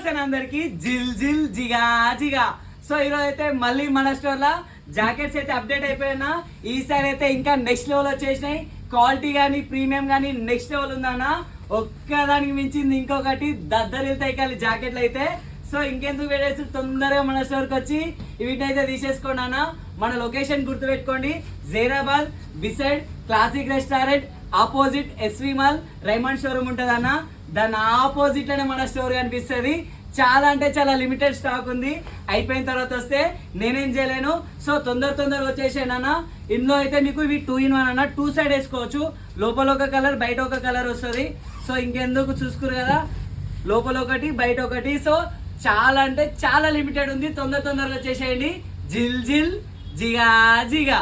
నమస్తే అందరికి జిల్ జిల్ జిగా జిగా. సో ఈరోజు అయితే మళ్ళీ మన స్టోర్ లో జాకెట్స్ అయితే అప్డేట్ అయిపోయినా. ఈసారి అయితే ఇంకా నెక్స్ట్ లెవెల్ వచ్చేసినాయి. క్వాలిటీ కానీ ప్రీమియం కానీ నెక్స్ట్ లెవెల్ ఉందన్నా. ఒక్కదానికి మించింది ఇంకొకటి దద్దరిల్తాయి కానీ జాకెట్లు అయితే. సో ఇంకెందుకు వేడేసి తొందరగా మన స్టోర్కి వచ్చి వీటినైతే తీసేసుకోండి అన్న. మన లొకేషన్ గుర్తుపెట్టుకోండి, Zahirabad beside classic restaurant opposite S V mall Raymond showroom ఉంటుంది అన్న. దాని ఆపోజిట్ లోనే మన స్టోర్ కనిపిస్తుంది. చాలా అంటే చాలా లిమిటెడ్ స్టాక్ ఉంది. అయిపోయిన తర్వాత వస్తే నేనేం చేయలేను. సో తొందరగా వచ్చేసాను అన్న. ఇందులో అయితే మీకు ఇవి 2 in 1 అన్న. 2 సైడ్ వేసుకోవచ్చు. లోపల ఒక కలర్ బయట ఒక కలర్ వస్తుంది. సో ఇంకెందుకు చూసుకురు కదా, లోపల ఒకటి బయట ఒకటి. సో చాలా అంటే చాలా లిమిటెడ్ ఉంది. తొందరగా వచ్చేసేయండి. జిల్ జిల్ జిగా జిగా.